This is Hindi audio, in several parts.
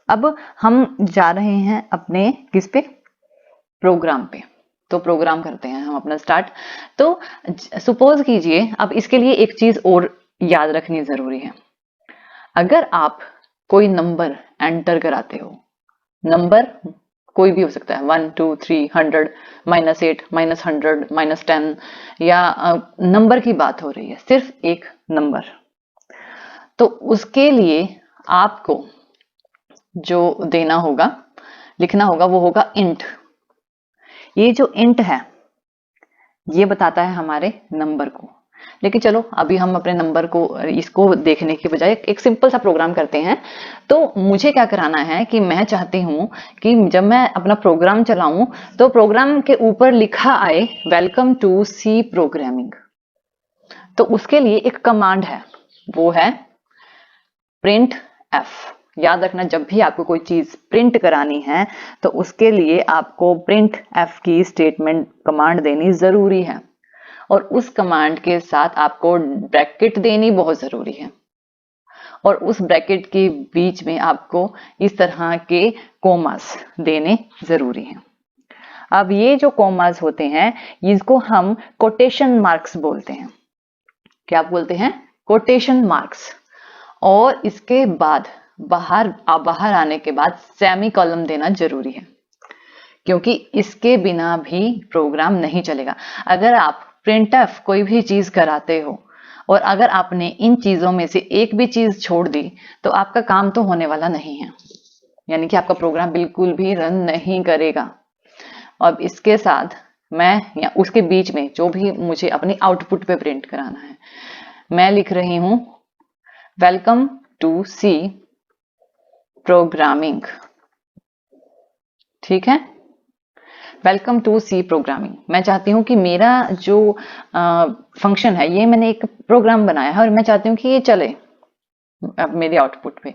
अब हम जा रहे हैं अपने किस पे, प्रोग्राम पे। तो प्रोग्राम करते हैं हम अपना स्टार्ट। तो सपोज कीजिए, अब इसके लिए एक चीज और याद रखनी जरूरी है। अगर आप कोई नंबर एंटर कराते हो, नंबर कोई भी हो सकता है, 1 2 3 100 -8 -100 -10, या नंबर की बात हो रही है, सिर्फ एक नंबर, तो उसके लिए आपको जो देना होगा, लिखना होगा, वो होगा इंट। ये जो इंट है ये बताता है हमारे नंबर को। लेकिन चलो अभी हम अपने नंबर को, इसको देखने के बजाय एक सिंपल सा प्रोग्राम करते हैं। तो मुझे क्या कराना है कि मैं चाहती हूं कि जब मैं अपना प्रोग्राम चलाऊं तो प्रोग्राम के ऊपर लिखा आए वेलकम टू सी प्रोग्रामिंग। तो उसके लिए एक कमांड है, वो है प्रिंट एफ। याद रखना, जब भी आपको कोई चीज प्रिंट करानी है तो उसके लिए आपको प्रिंट एफ की स्टेटमेंट कमांड देनी जरूरी है, और उस कमांड के साथ आपको ब्रैकेट देनी बहुत जरूरी है, और उस ब्रैकेट के बीच में आपको इस तरह के कोमास देने जरूरी हैं। अब ये जो कोमास होते हैं इसको हम कोटेशन मार्क्स बोलते हैं। क्या बोलते हैं? Quotation marks. और इसके बाद बाहर आने के बाद सेमी कॉलम देना जरूरी है, क्योंकि इसके बिना भी प्रोग्राम नहीं चलेगा। अगर आप प्रिंटफ कोई भी चीज कराते हो और अगर आपने इन चीजों में से एक भी चीज छोड़ दी तो आपका काम तो होने वाला नहीं है, यानी कि आपका प्रोग्राम बिल्कुल भी रन नहीं करेगा। अब इसके साथ मैं, या उसके बीच में जो भी मुझे अपनी आउटपुट पे प्रिंट कराना है, मैं लिख रही हूं वेलकम टू सी प्रोग्रामिंग। ठीक है, वेलकम टू सी प्रोग्रामिंग। मैं चाहती हूं कि मेरा जो फंक्शन है, ये मैंने एक प्रोग्राम बनाया है और मैं चाहती हूं कि ये चले अब मेरे आउटपुट पे।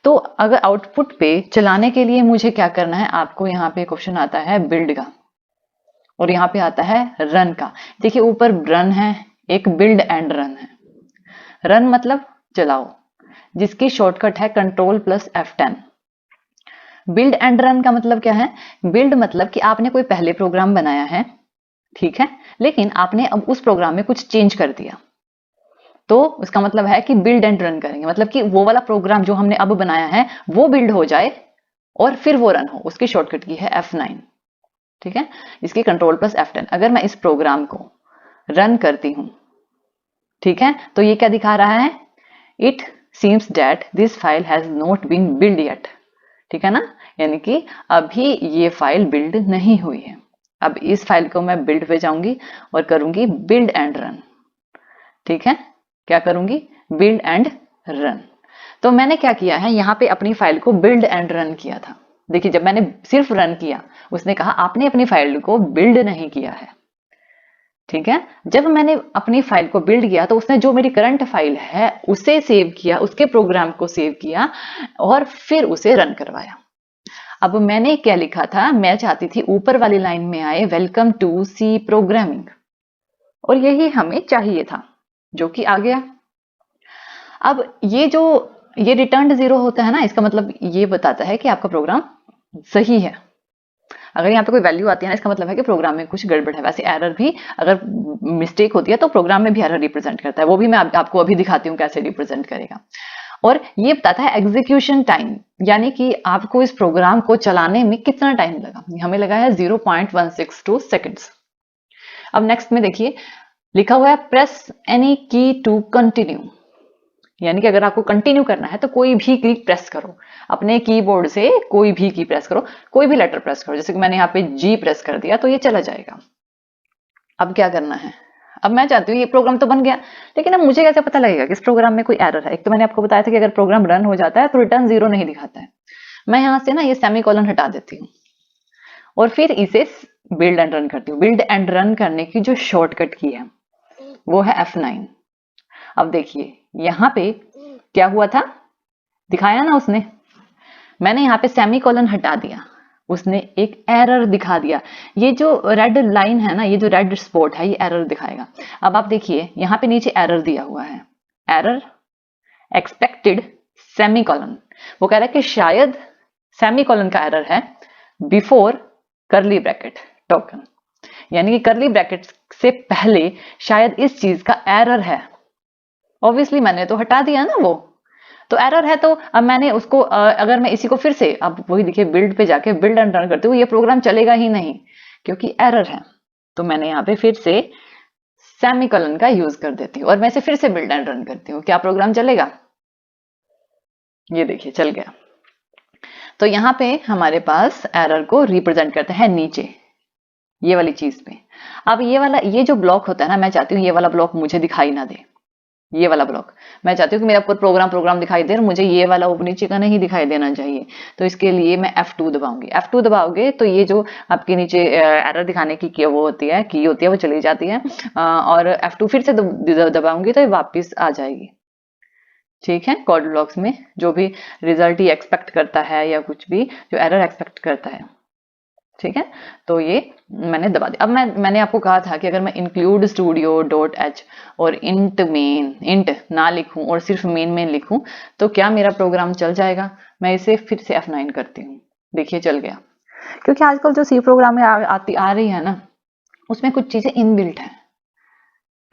तो अगर आउटपुट पे चलाने के लिए मुझे क्या करना है, आपको यहाँ पे क्वेश्चन आता है बिल्ड का, और यहाँ पे आता है रन का। देखिए ऊपर रन है, एक बिल्ड एंड रन है। रन मतलब चलाओ, जिसकी शॉर्टकट है Ctrl+F10। बिल्ड एंड रन का मतलब क्या है? बिल्ड मतलब कि आपने कोई पहले प्रोग्राम बनाया है, ठीक है, लेकिन आपने अब उस प्रोग्राम में कुछ चेंज कर दिया, तो उसका मतलब है कि बिल्ड एंड रन करेंगे, मतलब कि वो वाला प्रोग्राम जो हमने अब बनाया है वो बिल्ड हो जाए और फिर वो रन हो। उसकी शॉर्टकट की है F9, ठीक है, इसकी Ctrl+F10। अगर मैं इस प्रोग्राम को रन करती हूं, ठीक है, तो ये क्या दिखा रहा है? It seems that this file has not been build yet. ठीक है ना, यानी कि अभी ये फाइल बिल्ड नहीं हुई है। अब इस फाइल को मैं बिल्ड पे जाऊंगी और करूंगी बिल्ड एंड रन। ठीक है, क्या करूंगी? Build and run. तो मैंने क्या किया है, यहाँ पे अपनी फाइल को बिल्ड एंड रन किया था। देखिए जब मैंने सिर्फ रन किया, उसने कहा आपने अपनी फाइल को बिल्ड नहीं किया है। ठीक है, जब मैंने अपनी फाइल को बिल्ड किया तो उसने जो मेरी करंट फाइल है उसे सेव किया, उसके प्रोग्राम को सेव किया और फिर उसे रन करवाया। अब मैंने क्या लिखा था, मैं चाहती थी ऊपर वाली लाइन में आए वेलकम टू सी प्रोग्रामिंग, और यही हमें चाहिए था, जो कि आ गया। अब ये रिटर्न 0 होता है ना, इसका मतलब ये बताता है कि आपका प्रोग्राम सही है। अगर यहाँ पे कोई वैल्यू आती है ना, इसका मतलब है कि प्रोग्राम में कुछ गड़बड़ है। वैसे एरर भी, अगर मिस्टेक होती है तो प्रोग्राम में भी एरर रिप्रेजेंट करता है, वो भी मैं आपको अभी दिखाती हूँ कैसे रिप्रेजेंट करेगा। और ये बताता है एग्जीक्यूशन टाइम, यानी कि आपको इस प्रोग्राम को चलाने में कितना टाइम लगा। हमें लगा है 0.162 सेकेंड्स। अब नेक्स्ट में देखिए लिखा हुआ है प्रेस एनी की टू कंटिन्यू, यानी कि अगर आपको कंटिन्यू करना है तो कोई भी की प्रेस करो, अपने कीबोर्ड से कोई भी की प्रेस करो, कोई भी लेटर प्रेस करो। जैसे कि मैंने यहाँ पे जी प्रेस कर दिया तो ये चला जाएगा। अब क्या करना है, अब मैं चाहती हूँ ये प्रोग्राम तो बन गया, लेकिन अब मुझे कैसे पता लगेगा कि इस प्रोग्राम में कोई एरर है? एक तो मैंने आपको बताया था कि अगर प्रोग्राम रन हो जाता है तो रिटर्न 0 नहीं दिखाता है। मैं यहाँ से ना ये सेमीकोलन हटा देती हूँ और फिर इसे बिल्ड एंड रन करती हूँ। बिल्ड एंड रन करने की जो शॉर्टकट की है वो है F9। अब देखिए यहाँ पे क्या हुआ था, दिखाया ना उसने, मैंने यहाँ पे सेमीकोलन हटा दिया, उसने एक एरर दिखा दिया। ये जो रेड लाइन है ना, ये जो रेड स्पॉट है, ये एरर दिखाएगा। अब आप देखिए यहाँ पे नीचे एरर दिया हुआ है, एरर एक्सपेक्टेड सेमीकोलन। वो कह रहा है कि शायद सेमीकोलन का एरर है बिफोर करली ब्रैकेट टोकन, यानी कि करली ब्रैकेट से पहले शायद इस चीज का एरर है। ऑब्वियसली मैंने तो हटा दिया ना, वो तो एरर है। तो अब मैंने उसको अगर मैं इसी को फिर से, अब वही देखिए बिल्ड पे जाके बिल्ड एंड रन करती हूँ, ये प्रोग्राम चलेगा ही नहीं क्योंकि एरर है। तो मैंने यहाँ पे फिर से सेमीकोलन का यूज कर देती हूँ और मैं इसे फिर से बिल्ड एंड रन करती हूँ। क्या प्रोग्राम चलेगा? ये देखिए चल गया। तो यहाँ पे हमारे पास एरर को रिप्रेजेंट करता है नीचे ये वाली चीज पे। अब ये जो ब्लॉक होता है ना, मैं चाहती हूँ ये वाला ब्लॉक मुझे दिखाई ना दे। ये वाला ब्लॉक मैं चाहती हूँ कि मेरा प्रोग्राम दिखाई दे और मुझे ये वाला ऊपर नीचे का नहीं दिखाई देना चाहिए। तो इसके लिए मैं F2 दबाऊंगी। F2 दबाओगे तो ये जो आपके नीचे एरर दिखाने की वो होती है, की होती है, वो चली जाती है। और F2 फिर से दबाऊंगी तो ये वापिस आ जाएगी। ठीक है, कोड ब्लॉक्स में जो भी रिजल्ट ही एक्सपेक्ट करता है या कुछ भी जो एरर एक्सपेक्ट करता है। ठीक है, तो ये मैंने दबा दिया। अब मैंने आपको कहा था कि अगर मैं इंक्लूड स्टूडियो डॉट एच और इंट ना लिखूं और सिर्फ मेन लिखूं तो क्या मेरा प्रोग्राम चल जाएगा? मैं इसे फिर से F9 करती हूँ, देखिए चल गया। क्योंकि आजकल जो सी प्रोग्राम में आ रही है ना, उसमें कुछ चीजें इनबिल्ट है।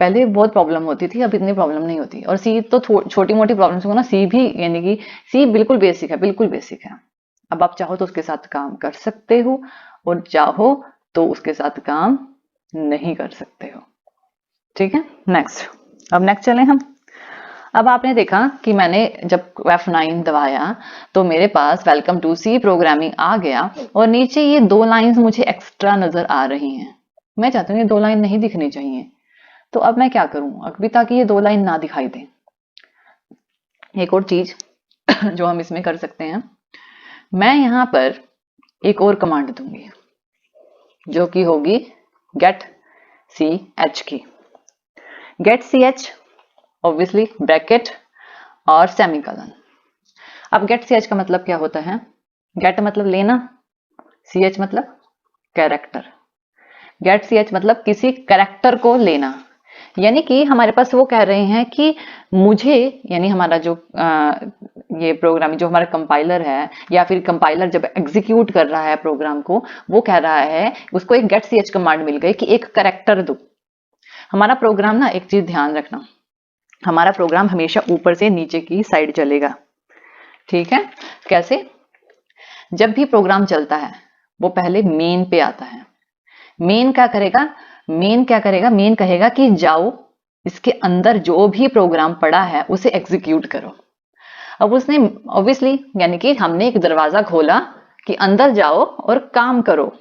पहले बहुत प्रॉब्लम होती थी, अब इतनी प्रॉब्लम नहीं होती। और सी तो छोटी मोटी प्रॉब्लम्स को ना, सी भी यानी कि सी बिल्कुल बेसिक है, बिल्कुल बेसिक है। अब आप चाहो तो उसके साथ काम कर सकते हो और चाहो तो उसके साथ काम नहीं कर सकते हो। ठीक है, नेक्स्ट। अब नेक्स्ट चलें हम। अब आपने देखा कि मैंने जब F9 दबाया तो मेरे पास वेलकम टू सी प्रोग्रामिंग आ गया और नीचे ये 2 लाइंस मुझे एक्स्ट्रा नजर आ रही हैं। मैं चाहती हूँ ये 2 लाइन नहीं दिखनी चाहिए, तो अब मैं क्या करूं अभी ताकि ये 2 लाइन ना दिखाई दे। एक और चीज जो हम इसमें कर सकते हैं, मैं यहां पर एक और कमांड दूंगी जो कि होगी गेट सी एच की। Get C H obviously bracket और सेमीकोलन। अब गेट सी एच का मतलब क्या होता है? गेट मतलब लेना, सी एच मतलब कैरेक्टर। गेट सी एच मतलब किसी कैरेक्टर को लेना, यानी कि हमारे पास वो कह रहे हैं कि मुझे, यानी हमारा जो ये प्रोग्राम जो हमारा कंपाइलर है या फिर कंपाइलर जब एग्जीक्यूट कर रहा है प्रोग्राम को, वो कह रहा है, उसको एक गेट सी एच कमांड मिल गई कि एक कैरेक्टर दो। हमारा प्रोग्राम ना, एक चीज ध्यान रखना, हमारा प्रोग्राम हमेशा ऊपर से नीचे की साइड चलेगा। ठीक है, कैसे? जब भी प्रोग्राम चलता है वो पहले मेन पे आता है। मेन क्या करेगा? मेन कहेगा कि जाओ इसके अंदर जो भी प्रोग्राम पड़ा है उसे एग्जीक्यूट करो। अब उसने ऑब्वियसली, यानी कि हमने एक दरवाजा खोला कि अंदर जाओ और काम करो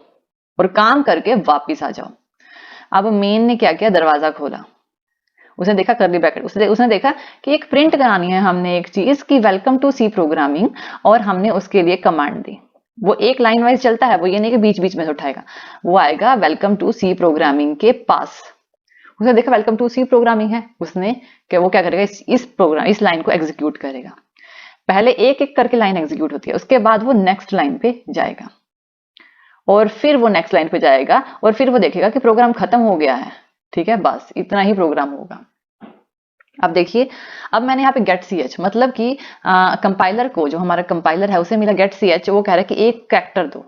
और काम करके वापिस आ जाओ। अब मेन ने क्या किया? दरवाजा खोला, उसने देखा करली ब्रैकेट, उसने देखा कि एक प्रिंट करानी है हमने एक चीज की वेलकम टू सी प्रोग्रामिंग, और हमने उसके लिए कमांड दी। वो एक लाइन वाइज चलता है, वो ये नहीं कि बीच बीच में से उठाएगा, वो आएगा वेलकम टू सी प्रोग्रामिंग के पास। उसने देखा वेलकम टू सी प्रोग्रामिंग है, उसने वो क्या करेगा? इस लाइन को एग्जीक्यूट करेगा। पहले एक एक करके लाइन एग्जीक्यूट होती है, उसके बाद वो नेक्स्ट लाइन पे जाएगा और फिर वो नेक्स्ट लाइन पे जाएगा और फिर वो देखेगा कि प्रोग्राम खत्म हो गया है। ठीक है, बस इतना ही प्रोग्राम होगा। अब देखिए, अब मैंने यहाँ पे गेट सी एच मतलब कि कंपाइलर को, जो हमारा कंपाइलर है उसे मिला गेट सी एच, वो कह रहा है कि एक कैरेक्टर दो।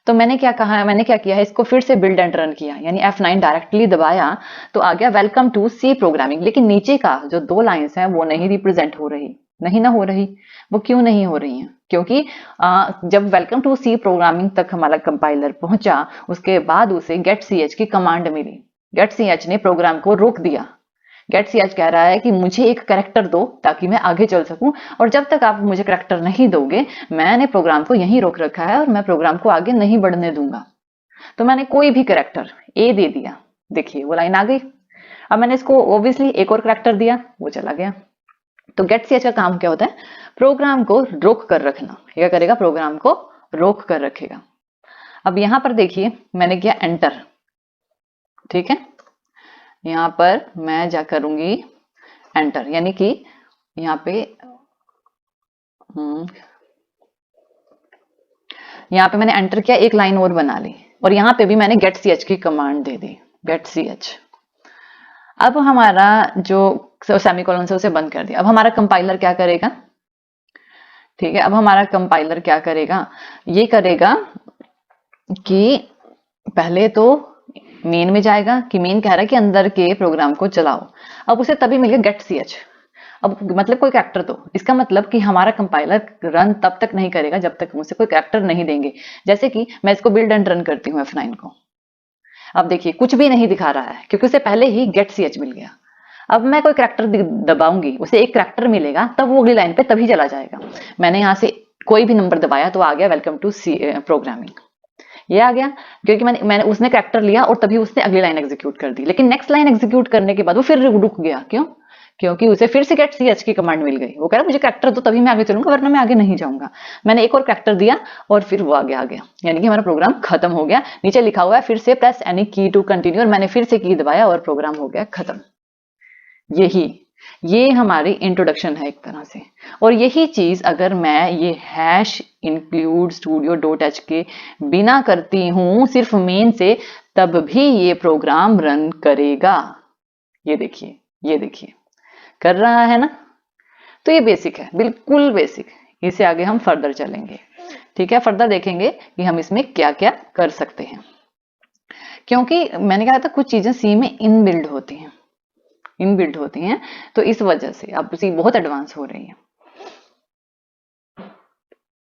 तो मैंने क्या कहा, मैंने क्या किया है, इसको फिर से बिल्ड एंड रन किया, यानी F9 डायरेक्टली दबाया तो आ गया वेलकम टू सी प्रोग्रामिंग। लेकिन नीचे का जो 2 लाइंस हैं वो नहीं रिप्रेजेंट हो रही, नहीं ना हो रही। वो क्यों नहीं हो रही हैं? क्योंकि जब वेलकम टू सी प्रोग्रामिंग तक हमारा कंपाइलर पहुंचा, उसके बाद उसे गेट सी एच की कमांड मिली। गेट सी एच ने प्रोग्राम को रोक दिया। गेट सी एच कह रहा है कि मुझे एक कैरेक्टर दो ताकि मैं आगे चल सकूं, और जब तक आप मुझे कैरेक्टर नहीं दोगे मैंने प्रोग्राम को यहीं रोक रखा है और मैं प्रोग्राम को आगे नहीं बढ़ने दूंगा। तो मैंने कोई भी कैरेक्टर ए दे दिया, देखिए वो लाइन आ गई। अब मैंने इसको ऑब्वियसली एक और कैरेक्टर दिया, वो चला गया। तो गेट सी एच का काम क्या होता है? प्रोग्राम को रोक कर रखना। क्या करेगा? प्रोग्राम को रोक कर रखेगा। अब यहां पर देखिए मैंने किया एंटर। ठीक है, यहां पर मैं जा करूंगी एंटर, यानी कि यहाँ पे यहाँ पे मैंने एंटर किया, एक लाइन और बना ली, और यहाँ पे भी मैंने गेट सी एच की कमांड दे दी, गेट सी एच। अब हमारा जो सेमीकोलन से उसे बंद कर दिया। अब हमारा कंपाइलर क्या करेगा? ठीक है, अब हमारा कंपाइलर क्या करेगा, ये करेगा कि पहले तो मेन में जाएगा कि मेन कह रहा है कि अंदर के प्रोग्राम को चलाओ। अब उसे तभी मिल गया गेट ch। अब मतलब कोई कैरेक्टर, तो इसका मतलब कि हमारा कंपाइलर रन तब तक नहीं करेगा जब तक मुझे कोई कैरेक्टर नहीं देंगे। जैसे कि मैं इसको बिल्ड एंड रन करती हूँ F9 को, अब देखिए कुछ भी नहीं दिखा रहा है क्योंकि उसे पहले ही गेट ch मिल गया। अब मैं कोई कैरेक्टर दबाऊंगी, उसे एक कैरेक्टर मिलेगा, तब वो अगली लाइन पे तभी चला जाएगा। मैंने यहाँ से कोई भी नंबर दबाया तो आ गया वेलकम टू सी प्रोग्रामिंग, ये आ गया क्योंकि मैंने उसने कैरेक्टर लिया और तभी उसने अगली लाइन एग्जीक्यूट कर दी। लेकिन नेक्स्ट लाइन एग्जीक्यूट करने के बाद वो फिर रुक गया, क्यों? क्योंकि उसे फिर से गेट ch की कमांड मिल गई। वो कह रहा मुझे कैरेक्टर दो तभी मैं आगे चलूंगा, वरना मैं आगे नहीं जाऊंगा। मैंने एक और कैरेक्टर दिया और फिर वो आगे आ गया, यानी कि हमारा प्रोग्राम खत्म हो गया। नीचे लिखा हुआ है फिर से प्रेस एनी की टू कंटिन्यू, और मैंने फिर से की दबाया और प्रोग्राम हो गया खत्म। ये हमारी इंट्रोडक्शन है एक तरह से। और यही चीज अगर मैं ये hash include studio dot H के बिना करती हूं सिर्फ मेन से, तब भी ये प्रोग्राम रन करेगा। ये देखिए कर रहा है ना। तो ये बेसिक है, बिल्कुल बेसिक। इसे आगे हम फर्दर चलेंगे, ठीक है, फर्दर देखेंगे कि हम इसमें क्या क्या कर सकते हैं। क्योंकि मैंने कहा था कुछ चीजें सी में इनबिल्ड होती हैं, तो इस वजह से अब सी बहुत एडवांस हो रही है।